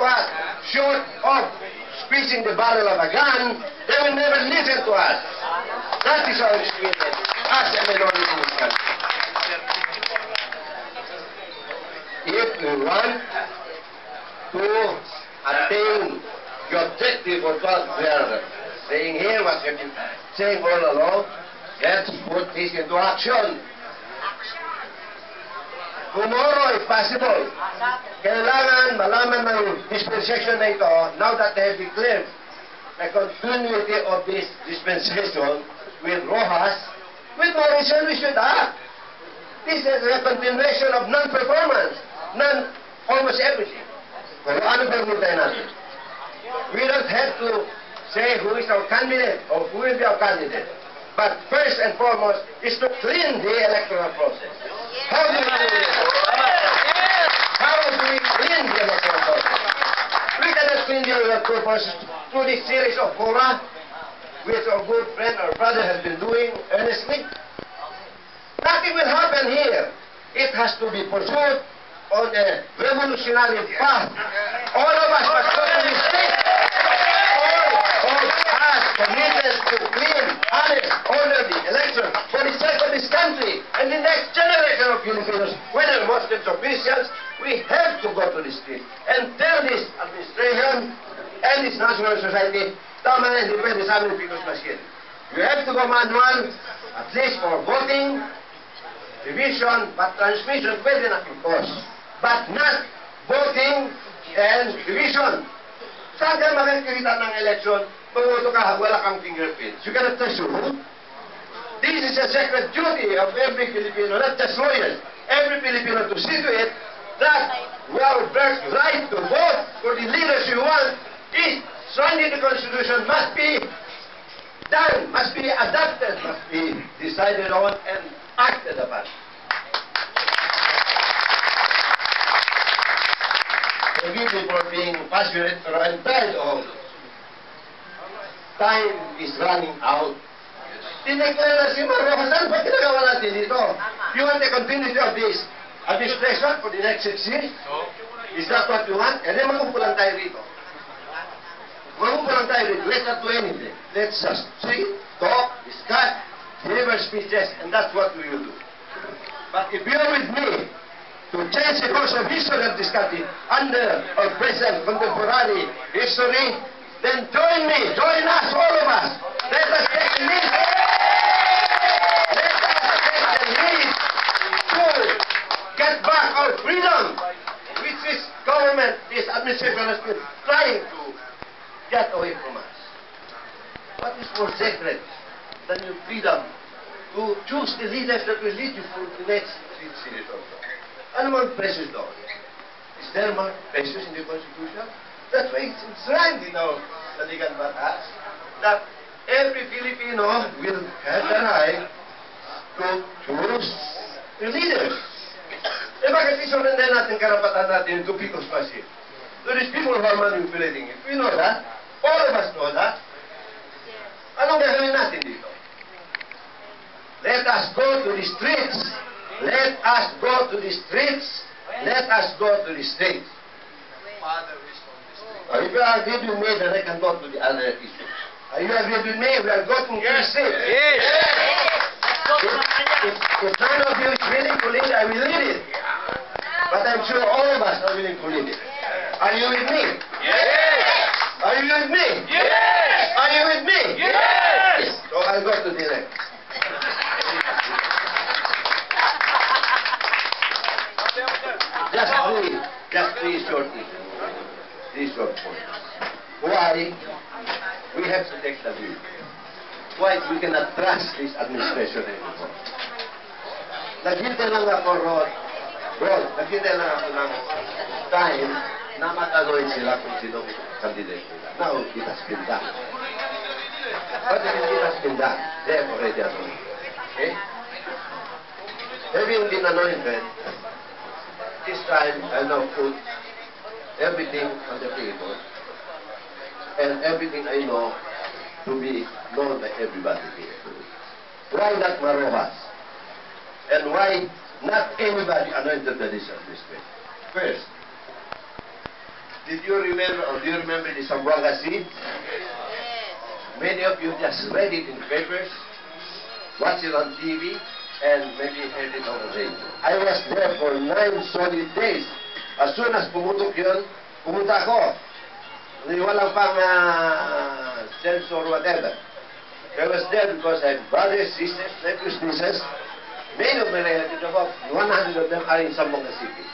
to us, short of squeezing the barrel of a gun, they will never listen to us. That is our experience as a minority in this country. If we want to attain the objective of what we are saying here, what we have been saying all along, let's put this into action. Tomorrow, if possible, kailangan malaman ng dispensation na ito, now that they have declared the continuity of this dispensation with Rojas, with Morrison we should act. This is a continuation of non-performance, almost everything. Kung ano ba muna natin? We don't have to say who is our candidate or who will be our candidate. But first and foremost is to clean the electoral process. How do we do this? How do we clean the electoral process? We cannot clean the electoral process through this series of fora, which our good friend, our brother has been doing earnestly. Nothing will happen here. It has to be pursued on a revolutionary path. All of us must go to this state. All of us committed to clean, honest, orderly election for the sake of this country and the next generation of Filipinos, whether Muslims or Christians. We have to go to the street and tell this administration and this national society, tama na, hindi pwede sa amin People's Machine. You have to go manual, at least for voting, division, but transmission, pwede na of course. But not voting and division. Saan ka makikita ng election, pag-voto ka, wala kang fingerprints. You cannot trust your vote. This is a sacred duty of every Filipino, not just lawyers. Every Filipino to see to it that our birthright to vote for the leaders we want is signed in the Constitution, must be done, must be adopted, must be decided on and acted upon. Forgive me for being passionate, but I'm tired of time is running out. Tineklara si Marrojas, ano ba ginagawa natin dito? You want the continuity of this administration for the next 6 years? Is that what you want? And then magkumpulan tayo rito. Magkumpulan tayo rito. Let's not do anything. Let's just sit, talk, discuss, deliver speeches, and that's what we will do. But if you are with me to change the course of history of this country under our present contemporary history, then join me, join us, all of us. Let us take the lead. Let us take the lead to get back our freedom, which this government, this administration has been trying to get away from us. What is more sacred than your freedom to choose the leaders that will lead you for the next 6 years or so? Ano mang precious doon? Is there more precious in the Constitution? That's why it's enshrined in our Saligan Batas that every Filipino will have the right to choose the leaders. Eh bakit isurrender natin karapatan natin to People's Machine? To these people who are manipulating it. We know that. All of us know that. Anong gagawin natin dito? Let us go to the streets. Let us go to the streets. Let us go to the streets. If you agree with me, then I can go to the other issues. Are you agree with me? We are going to the streets. Yes. If none of you is willing to lead, I will lead it. But I'm sure all of us are willing to lead it. Are you with me? Yes. Are you with me? Yes. Are you with me? Yes. So I'll go to the next. Just three short issues. Three short points. Why we have to take the lead? Why we cannot trust this administration anymore? Naghintay lang ako, Rod, naghintay lang ako ng time na matanungin sila kung sino candidate nila. Now, it has been done. But it has been done. They have already anointed. Okay? Having been anointed, this time I now put everything on the table and everything I know to be known by everybody here. Why not Marrojas? And why not anybody anointed by this administration? First, Did you remember, or do you remember the Zamboanga Siege? Many of you just read it in papers, watched it on TV, and maybe heard it on the radio. I was there for 9 solid days. As soon as pumutok yun, pumunta ako. Walang pang sense or whatever. I was there because I have brothers, sisters, nephews, nieces. Many of my relatives, about 100 of them are in Zamboanga City.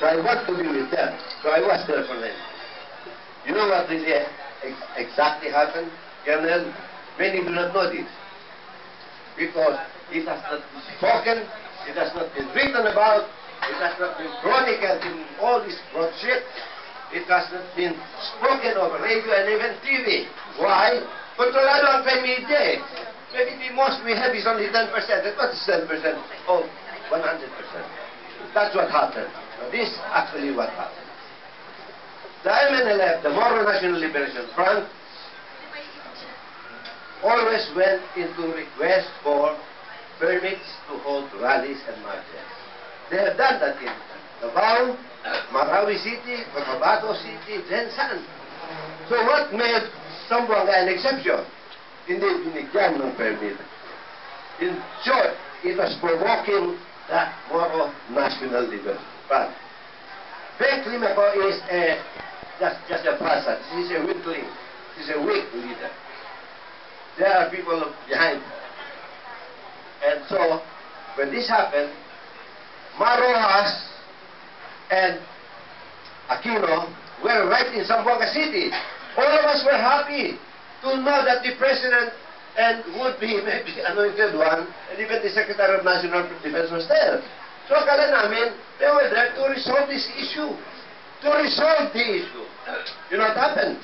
So I want to be with them. So I was there for them. You know what really exactly happened, Colonel? Many do not know this. Because it has not been spoken, it has not been written about, it has not been chronicled in all this broadsheet, it has not been spoken over radio and even TV. Why? Kontrolado ang media. Maybe the most we have is only 10%. And what is 10% of 100%? That's what happened. So this is actually what happened. The MNLF, the Moro National Liberation Front, always went into request for permits to hold rallies and marches. They have done that in Davao, Marawi City, Cotabato City, Jensan. So what made Zamboanga an exception? Hindi binigyan ng permit. In short, it was provoking the Moro National Liberation Front. Ben Climaco is just a facade. He's a weakling. He's a weak leader. There are people behind him. And so, when this happened, Marojas and Aquino were right in Zamboanga City. All of us were happy to know that the President and would-be maybe anointed one, and even the Secretary of National Defense was there. So akala namin, they were there to resolve this issue. To resolve the issue. You know what happened?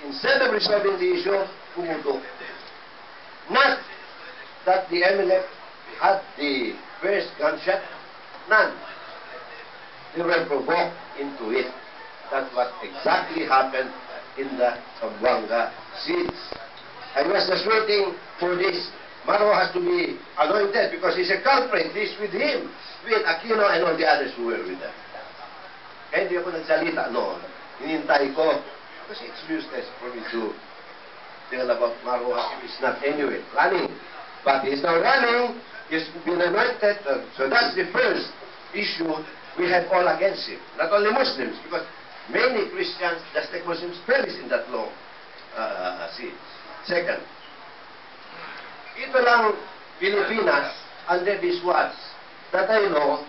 Instead of resolving the issue, pumutok. Not that the MLF had the first gunshot. None. They were provoked into it. That's what exactly happened in the Zamboanga siege. I was just waiting for this. Maro has to be anointed because he's a culprit. He's with him, with Aquino and all the others who were with them. Kaya hindi ako nagsalita noon. Hinintay ko because it's useless for me to tell about Marojas. He's not anyway running. But he's now running. He's been anointed. So that's the first issue we had all against him. Not only Muslims, because many Christians, just like Muslims, perished in that long siege. Second, ito lang Pilipinas under these words that I know,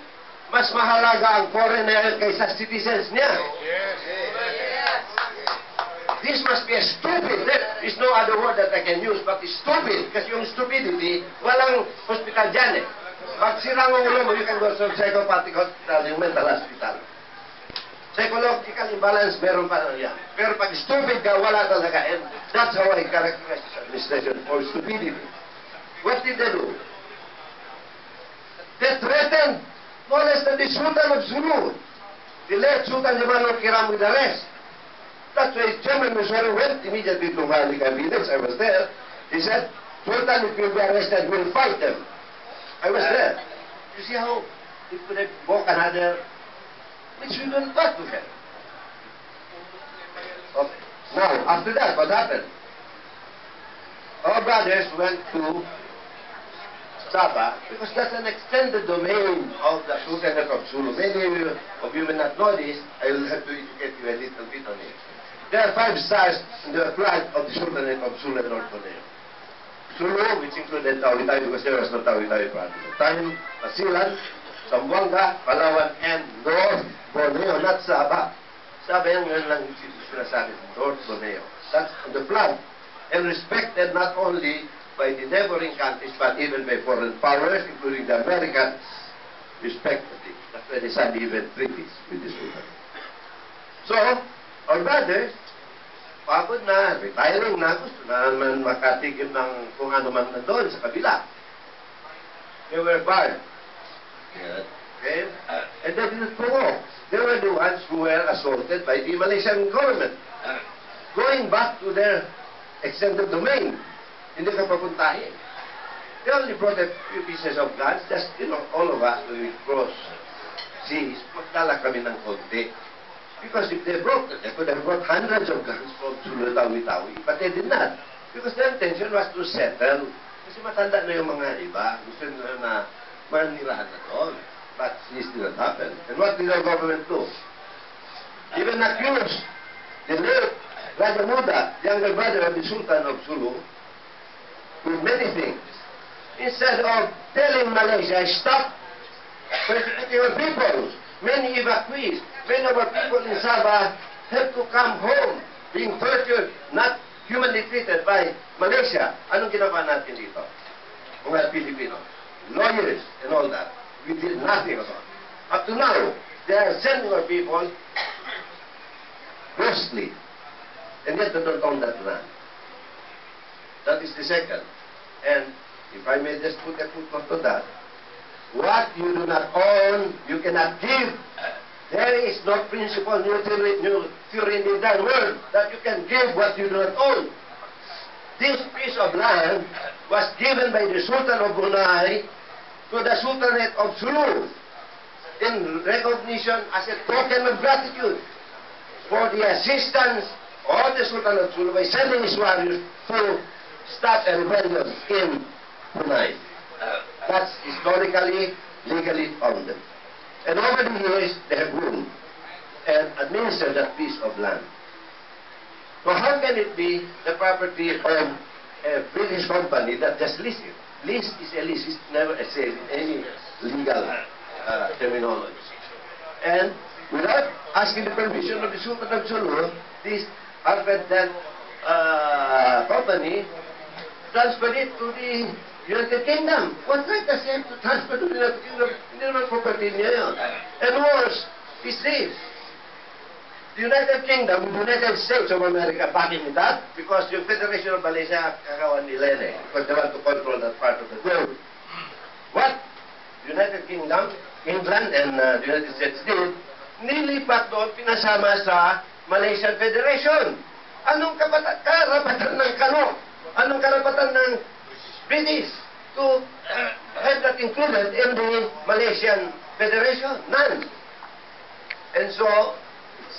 mas mahalaga ang foreigner kaysa citizens niya. This must be a stupid. There is no other word that I can use but it's stupid. Kasi yung stupidity, walang hospital dyan eh. Pag sirang ang ulo mo, you can go to psychopathic hospital, yung mental hospital. Psychological imbalance, meron pa na yan. Pero pag stupid ka, wala talaga. And that's how I characterize this administration for stupidity. What did they do? They threatened no less than the Sultan of Sulu, the late Sultan Emmanuel Kiram with arrest. That's why Chairman Musori went immediately to Malika village. I was there. He said, Sultan, if you'll be arrested, we'll fight them. I was there. You see how it could have woke another, which we don't talk to him. Okay. Now, after that, what happened? Our brothers went to Sabah, because that's an extended domain of the Sultanate of Sulu. Many of you may not know this. I will have to educate you a little bit on it. There are 5 stars in the flag of the Sultanate of Sulu and North Borneo. Sulu, which included Tawi-Tawi, because there was no Tawi-Tawi part of the time, Basilan, Zamboanga, Palawan, and North Borneo, not Sabah. Sabah yan lang sinasabi, North Borneo. That's on the flag. And respected not only by the neighboring countries, but even by foreign powers, including the Americans, respected it. That's why they signed even treaties with the Sultan. So, our brothers, pagod na, retiring na, gusto na naman makatigil ng kung ano man nandoon sa kabila. They were barred. Okay? And they didn't provoke. They were the ones who were assaulted by the Malaysian government. Going back to their extended domain. Hindi ka papuntahin. They only brought a few pieces of guns, just, all of us, we cross seas, magdala kami ng konti. Because if they could have brought hundreds of guns from Sulu, Tawi-Tawi, but they did not. Because their intention was to settle. Kasi matanda na yung mga iba. Gusto nila na manirahan na doon. But this did not happen. And what did our government do? Even accused the late Raja Muda, younger brother of the Sultan of Sulu, with many things. Instead of telling Malaysia, stop persecuting your people, many evacuees, many of our people in Sabah have to come home, being tortured, not humanly treated by Malaysia. Anong ginawa natin dito? Mga Pilipino, lawyers and all that, we did nothing about it. Up to now, they are sending our people ghostly, and yet they don't own that land. That is the second. And if I may just put a footnote to that, what you do not own, you cannot give. There is no principle in the entire world that you can give what you do not own. This piece of land was given by the Sultan of Brunei to the Sultanate of Sulu in recognition as a token of gratitude for the assistance of the Sultan of Sulu by sending his warriors to stop a rebellion in Brunei. That's historically, legally founded. And over the years, they have grown and administered that piece of land. So how can it be the property of a British company that just leased it? Lease is a lease. It's never a sale in any legal terminology. And without asking the permission of the Sultan of Sulu, this Alfred Dent company transferred it to the United Kingdom. What right does he have to transfer to the United Kingdom? Hindi naman property niya yun. And worse is this. The United Kingdom, the United States of America backing it up because yung Federation of Malaysia kakawan nila yun eh. Because they want to control that part of the globe. What the United Kingdom, England, and the United States did, nilipat doon, pinasama sa Malaysian Federation. Anong karapatan ng Kano? Anong karapatan ng British to have that included in the Malaysian Federation? None. And so,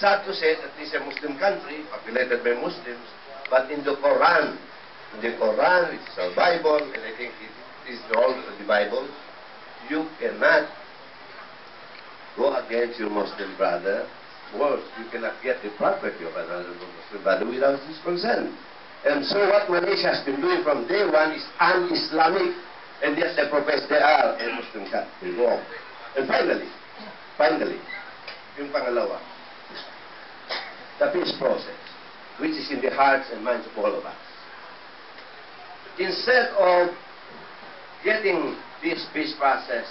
sad to say that this is a Muslim country, populated by Muslims, but in the Quran, which is our Bible, and I think it is all the Bible, you cannot go against your Muslim brother. Worse, you cannot get the property of another Muslim brother without his consent. And so what Malaysia has been doing from day one is un-Islamic, and yet they profess they are a Muslim country. Wrong. And finally, yung pangalawa, the peace process, which is in the hearts and minds of all of us. Instead of getting this peace process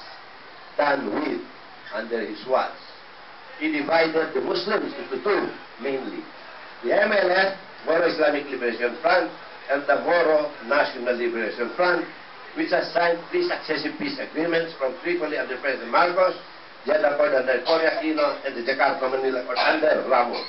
done with under his watch, he divided the Muslims into two, mainly. The MLF, Moro Islamic Liberation Front, and the Moro National Liberation Front, which has signed 3 successive peace agreements from Tripoli under President Marcos, Jeddah Accord under Cory Aquino, and the Jakarta-Manila Accord under Ramos.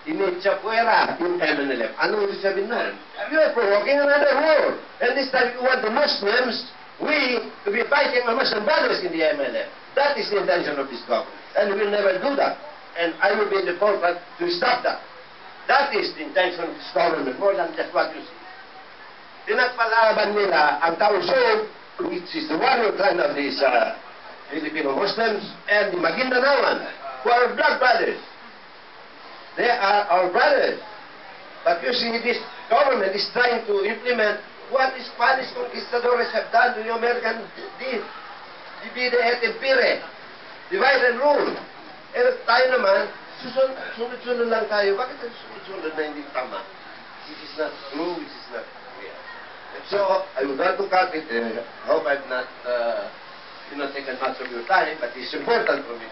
Initsapuera yung MNLF. Ano ibig sabihin nun? You are provoking another war. And this time you want the Muslims, we, to be fighting our Muslim brothers in the MNLF. That is the intention of this government. And we will never do that. And I will be in the forefront to stop that. That is the intention of this government, more than just what you see. Pinagpalaban nila ang Tausug, which is the warrior clan of these Filipino Muslims, and the Maguindanaoan, who are blood brothers. They are our brothers. But you see, this government is trying to implement what the Spanish conquistadores have done to the American did. Divide et impere. Divide and rule. Eh, tayo naman, sunod-sunod lang tayo. Bakit sunod-sunod na hindi tama? This is not true, this is not real. And so, I would like to cut it. I hope I've not taken much of your time, but it's important for me.